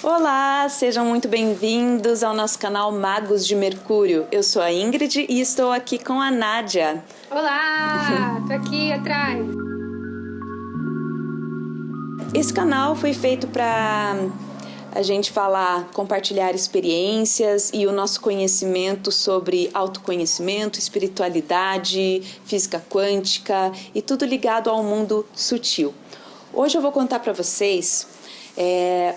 Olá, sejam muito bem-vindos ao nosso canal Magos de Mercúrio. Eu sou a Ingrid e estou aqui com a Nádia. Olá, tô aqui atrás. Esse canal foi feito para a gente falar, compartilhar experiências e o nosso conhecimento sobre autoconhecimento, espiritualidade, física quântica e tudo ligado ao mundo sutil. Hoje eu vou contar para vocês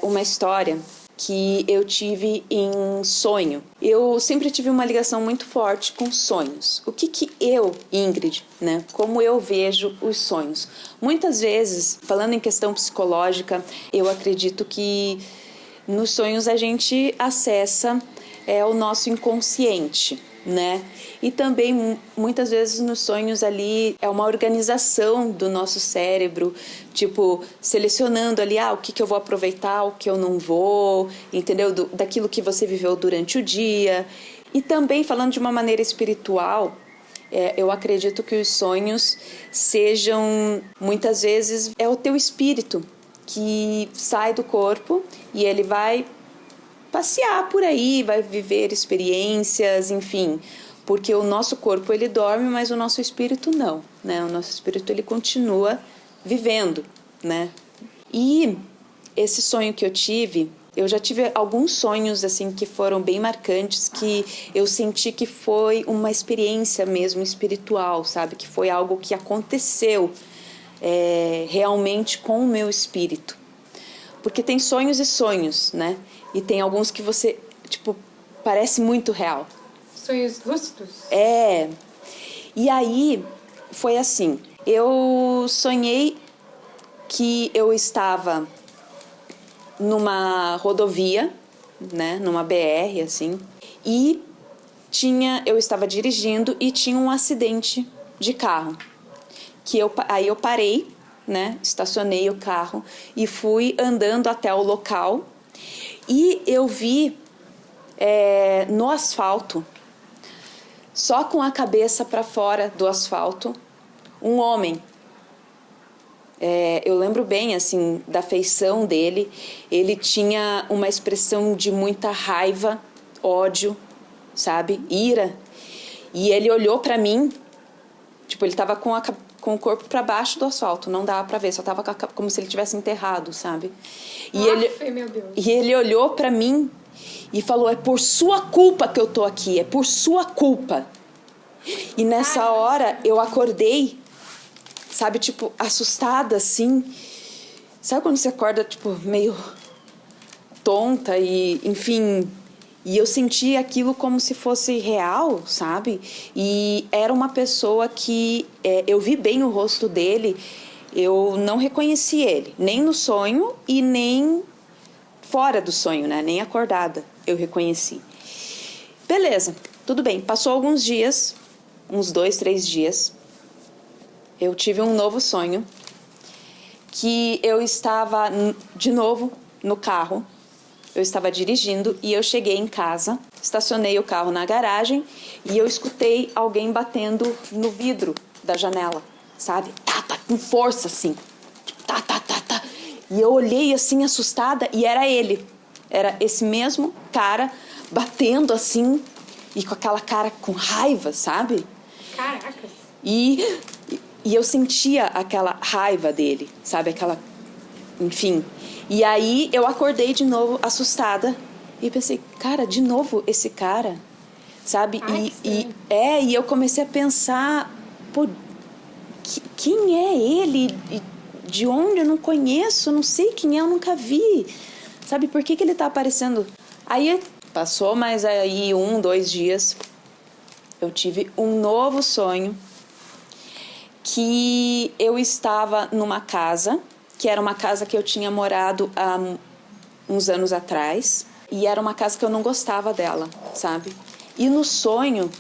uma história que eu tive em sonho. Eu sempre tive uma ligação muito forte com sonhos. O que eu, Ingrid, como eu vejo os sonhos? Muitas vezes, falando em questão psicológica, eu acredito que nos sonhos a gente acessa o nosso inconsciente, né? E também muitas vezes nos sonhos ali é uma organização do nosso cérebro, tipo selecionando ali o que eu vou aproveitar, o que eu não vou, entendeu? Daquilo que você viveu durante o dia. E também falando de uma maneira espiritual, eu acredito que os sonhos sejam muitas vezes o teu espírito que sai do corpo e ele vai passear por aí, vai viver experiências, enfim, porque o nosso corpo ele dorme, mas o nosso espírito não, né? O nosso espírito ele continua vivendo, né? E esse sonho que eu já tive alguns sonhos assim que foram bem marcantes, que eu senti que foi uma experiência mesmo espiritual, sabe? Que foi algo que aconteceu realmente com o meu espírito. Porque tem sonhos e sonhos, né? E tem alguns que você, parece muito real. Sonhos lúcidos? E aí, foi assim. Eu sonhei que eu estava numa rodovia, né? Numa BR, assim. E eu estava dirigindo e tinha um acidente de carro. Aí eu parei, né? Estacionei o carro e fui andando até o local e eu vi no asfalto, só com a cabeça para fora do asfalto, um homem. Eu lembro bem assim da feição dele. Ele tinha uma expressão de muita raiva, ódio, sabe, ira. E ele olhou para mim, ele tava com o corpo para baixo do asfalto, não dava para ver, só tava como se ele tivesse enterrado, sabe? Meu Deus. E ele olhou para mim e falou: "É por sua culpa que eu tô aqui, é por sua culpa". E nessa hora eu acordei, sabe, assustada assim. Sabe quando você acorda meio tonta e, enfim, e eu senti aquilo como se fosse real, sabe? E era uma pessoa que eu vi bem o rosto dele, eu não reconheci ele, nem no sonho e nem fora do sonho, né? Nem acordada eu reconheci. Beleza, tudo bem. Passou alguns dias, uns 2, 3 dias, eu tive um novo sonho, que eu estava de novo no carro. Eu estava dirigindo e eu cheguei em casa, estacionei o carro na garagem e eu escutei alguém batendo no vidro da janela, sabe? Tá, com força assim. Tá. E eu olhei assim assustada e era ele. Era esse mesmo cara batendo assim e com aquela cara com raiva, sabe? Caracas. E eu sentia aquela raiva dele, sabe? Enfim. E aí eu acordei de novo assustada e pensei, cara, de novo esse cara, sabe? E eu comecei a pensar, pô, quem é ele? De onde? Eu não conheço, não sei quem é, eu nunca vi, sabe? Por que ele tá aparecendo? Aí passou mais aí 1, 2 dias, eu tive um novo sonho, que eu estava numa casa, que era uma casa que eu tinha morado há uns anos atrás, e era uma casa que eu não gostava dela, sabe? E no sonho,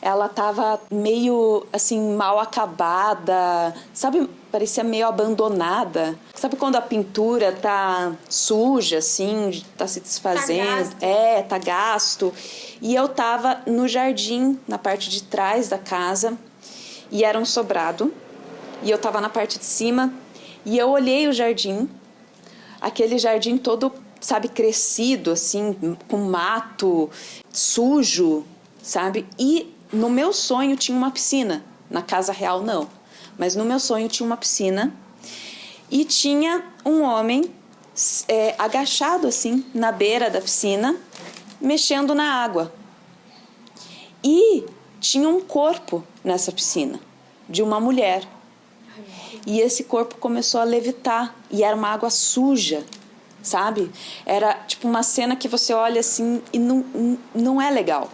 ela tava meio, assim, mal acabada, sabe? Parecia meio abandonada. Sabe quando a pintura tá suja, assim, tá se desfazendo? Tá gasto. E eu tava no jardim, na parte de trás da casa, e era um sobrado, e eu tava na parte de cima, e eu olhei o jardim, aquele jardim todo sabe, crescido, assim, com mato, sujo, sabe? E no meu sonho tinha uma piscina. Na casa real, não. Mas no meu sonho tinha uma piscina e tinha um homem agachado, assim, na beira da piscina, mexendo na água. E tinha um corpo nessa piscina, de uma mulher. E esse corpo começou a levitar. E era uma água suja, sabe? Era tipo uma cena que você olha assim e não é legal.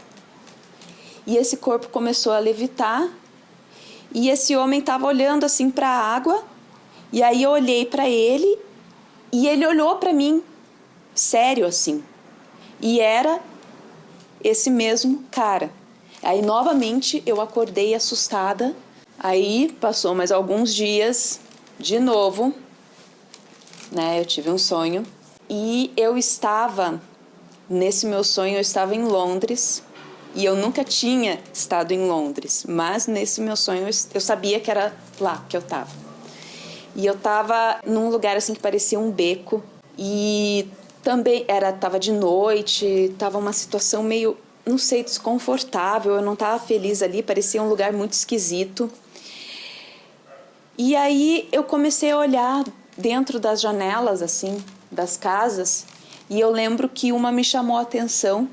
E esse corpo começou a levitar. E esse homem estava olhando assim para a água. E aí eu olhei para ele. E ele olhou para mim, sério assim. E era esse mesmo cara. Aí novamente eu acordei assustada. Aí passou mais alguns dias, de novo, né? Eu tive um sonho. E eu estava, nesse meu sonho, eu estava em Londres. E eu nunca tinha estado em Londres. Mas nesse meu sonho eu sabia que era lá que eu estava. E eu estava num lugar assim que parecia um beco. E também estava de noite, estava uma situação meio, não sei, desconfortável. Eu não estava feliz ali, parecia um lugar muito esquisito. E aí eu comecei a olhar dentro das janelas, assim, das casas. E eu lembro que uma me chamou a atenção,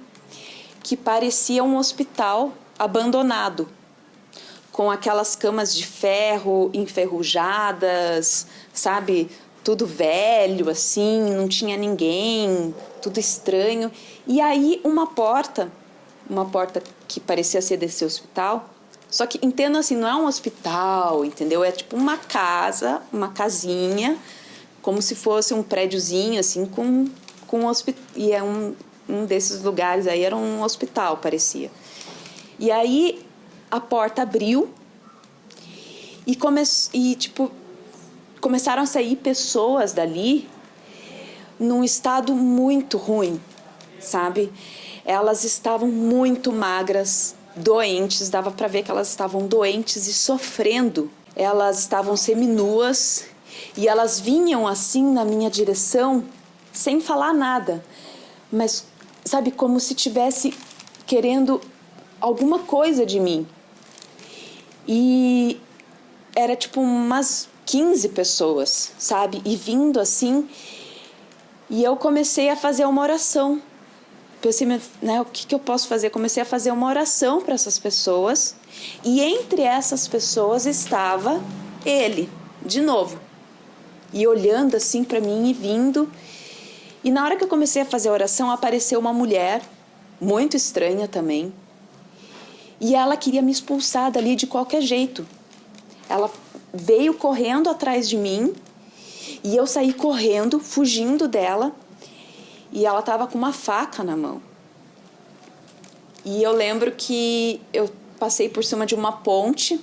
que parecia um hospital abandonado, com aquelas camas de ferro enferrujadas, sabe? Tudo velho, assim, não tinha ninguém, tudo estranho. E aí uma porta que parecia ser desse hospital, só que entendo assim, não é um hospital, entendeu? É tipo uma casa, uma casinha, como se fosse um prédiozinho, assim, com um hospital. E é um desses lugares aí era um hospital, parecia. E aí a porta abriu e começaram a sair pessoas dali num estado muito ruim, sabe? Elas estavam muito magras, doentes, dava para ver que elas estavam doentes e sofrendo. Elas estavam seminuas e elas vinham assim na minha direção sem falar nada, mas sabe, como se tivesse querendo alguma coisa de mim. E era tipo umas 15 pessoas, sabe? E vindo assim, e eu comecei a fazer uma oração. Pensei, né, o que eu posso fazer? Comecei a fazer uma oração para essas pessoas. E entre essas pessoas estava ele, de novo. E olhando assim para mim e vindo. E na hora que eu comecei a fazer a oração, apareceu uma mulher, muito estranha também. E ela queria me expulsar dali de qualquer jeito. Ela veio correndo atrás de mim. E eu saí correndo, fugindo dela. E ela estava com uma faca na mão. E eu lembro que eu passei por cima de uma ponte.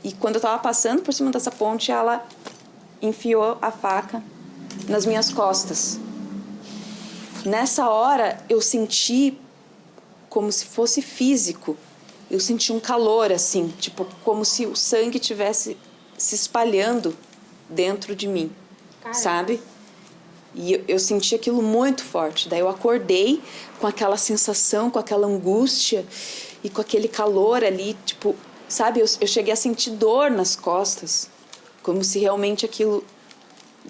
E quando eu estava passando por cima dessa ponte, ela enfiou a faca nas minhas costas. Nessa hora, eu senti como se fosse físico. Eu senti um calor, assim, tipo, como se o sangue tivesse se espalhando dentro de mim, sabe? E eu senti aquilo muito forte. Daí eu acordei com aquela sensação, com aquela angústia e com aquele calor ali, tipo, sabe? Eu cheguei a sentir dor nas costas, como se realmente aquilo,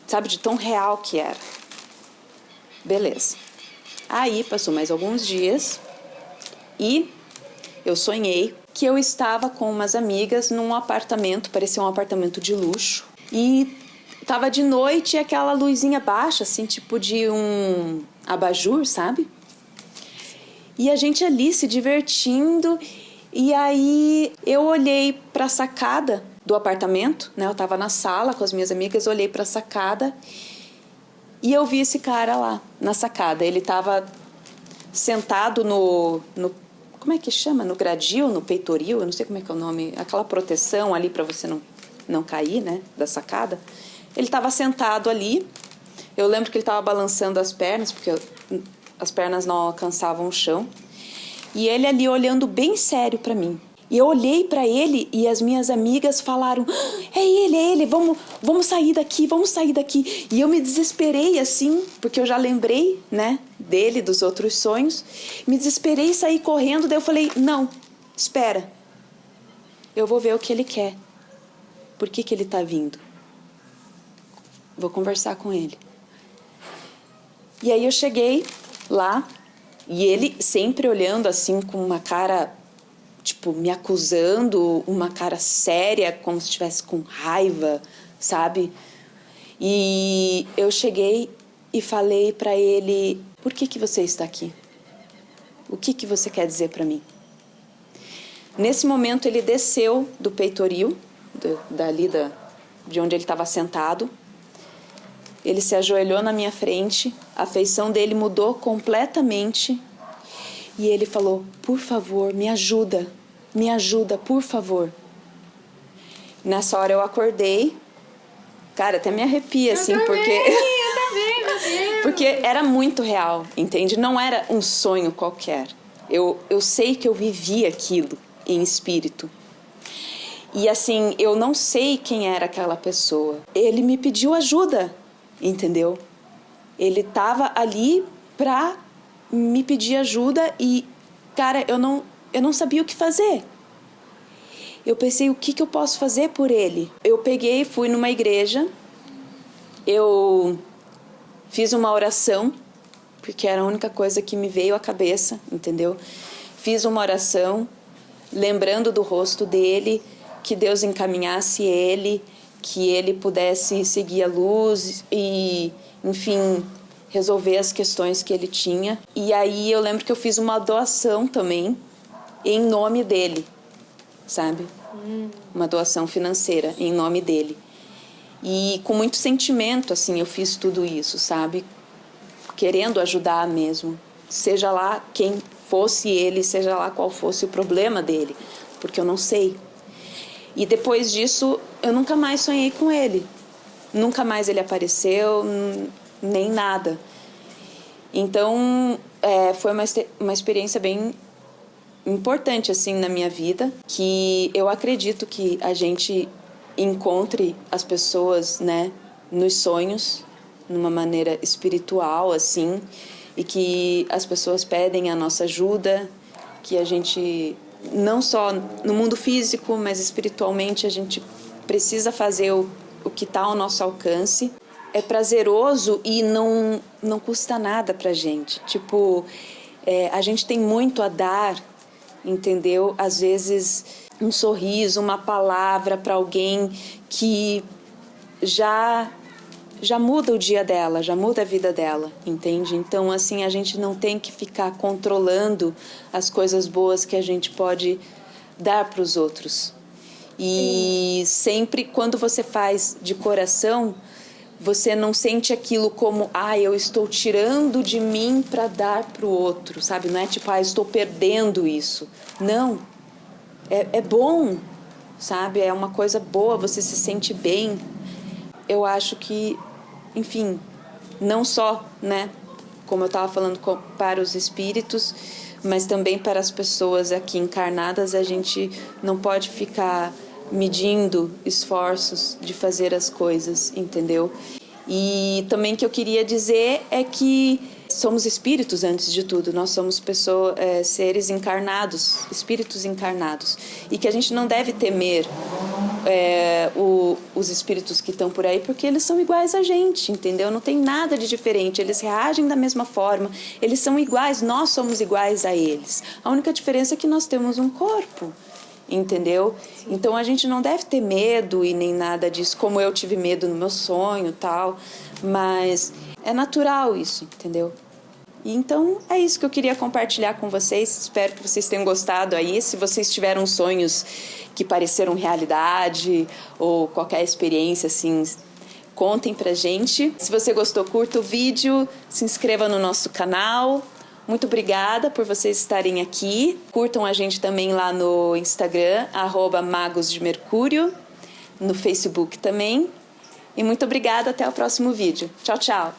sabe, de tão real que era. Beleza. Aí passou mais alguns dias e eu sonhei que eu estava com umas amigas num apartamento, parecia um apartamento de luxo, e tava de noite e aquela luzinha baixa, assim, tipo de um abajur, sabe? E a gente ali se divertindo. E aí eu olhei para a sacada do apartamento, né? Eu tava na sala com as minhas amigas, olhei para a sacada e eu vi esse cara lá na sacada. Ele tava sentado no como é que chama? No gradil, no peitoril, eu não sei como é que é o nome, aquela proteção ali para você não cair, né, da sacada. Ele estava sentado ali. Eu lembro que ele estava balançando as pernas, porque as pernas não alcançavam o chão. E ele ali olhando bem sério para mim. E eu olhei para ele e as minhas amigas falaram, é ele, vamos sair daqui. E eu me desesperei assim, porque eu já lembrei, né, dele, dos outros sonhos. Me desesperei e saí correndo, daí eu falei, não, espera. Eu vou ver o que ele quer. Por que ele está vindo? Vou conversar com ele. E aí eu cheguei lá e ele sempre olhando assim com uma cara, tipo, me acusando, uma cara séria, como se estivesse com raiva, sabe? E eu cheguei e falei para ele, por que você está aqui? O que você quer dizer para mim? Nesse momento ele desceu do peitoril, de onde ele estava sentado. Ele se ajoelhou na minha frente, a feição dele mudou completamente e ele falou, por favor, me ajuda, por favor. Nessa hora eu acordei, cara, até me arrepia assim, eu também, meu Deus. Porque era muito real, entende? Não era um sonho qualquer. Eu sei que eu vivi aquilo em espírito. E assim, eu não sei quem era aquela pessoa. Ele me pediu ajuda, entendeu? Ele estava ali pra me pedir ajuda e, cara, eu não sabia o que fazer. Eu pensei, o que eu posso fazer por ele? Eu peguei, fui numa igreja, eu fiz uma oração, porque era a única coisa que me veio à cabeça, entendeu? Fiz uma oração, lembrando do rosto dele, que Deus encaminhasse ele, que ele pudesse seguir a luz e, enfim, resolver as questões que ele tinha. E aí eu lembro que eu fiz uma doação também, em nome dele, sabe? Uma doação financeira em nome dele. E com muito sentimento, assim, eu fiz tudo isso, sabe? Querendo ajudar mesmo. Seja lá quem fosse ele, seja lá qual fosse o problema dele, porque eu não sei. E depois disso, eu nunca mais sonhei com ele. Nunca mais ele apareceu, nem nada. Então, foi uma experiência bem importante, assim, na minha vida, que eu acredito que a gente encontre as pessoas, né, nos sonhos, numa maneira espiritual, assim, e que as pessoas pedem a nossa ajuda, que a gente, não só no mundo físico, mas espiritualmente, a gente precisa fazer o que está ao nosso alcance. É prazeroso e não custa nada pra gente. Tipo, a gente tem muito a dar, entendeu? Às vezes, um sorriso, uma palavra para alguém que já muda o dia dela, já muda a vida dela, entende? Então, assim, a gente não tem que ficar controlando as coisas boas que a gente pode dar para os outros. E sempre, quando você faz de coração, você não sente aquilo como, eu estou tirando de mim para dar para o outro, sabe? Não é tipo, estou perdendo isso. Não, é bom, sabe? É uma coisa boa, você se sente bem. Eu acho que, enfim, não só, né, como eu estava falando, para os espíritos, mas também para as pessoas aqui encarnadas, a gente não pode ficar medindo esforços de fazer as coisas, entendeu? E também que eu queria dizer é que somos espíritos antes de tudo, nós somos seres encarnados, espíritos encarnados, e que a gente não deve temer os espíritos que estão por aí, porque eles são iguais a gente, entendeu? Não tem nada de diferente, eles reagem da mesma forma, eles são iguais, nós somos iguais a eles. A única diferença é que nós temos um corpo, entendeu? Sim. Então a gente não deve ter medo e nem nada disso, como eu tive medo no meu sonho, tal, mas é natural isso, entendeu? E então é isso que eu queria compartilhar com vocês. Espero que vocês tenham gostado aí. Se vocês tiveram sonhos que pareceram realidade ou qualquer experiência assim, contem pra gente. Se você gostou, curta o vídeo, se inscreva no nosso canal. Muito obrigada por vocês estarem aqui. Curtam a gente também lá no Instagram, @magosdemercúrio, no Facebook também. E muito obrigada, até o próximo vídeo. Tchau, tchau!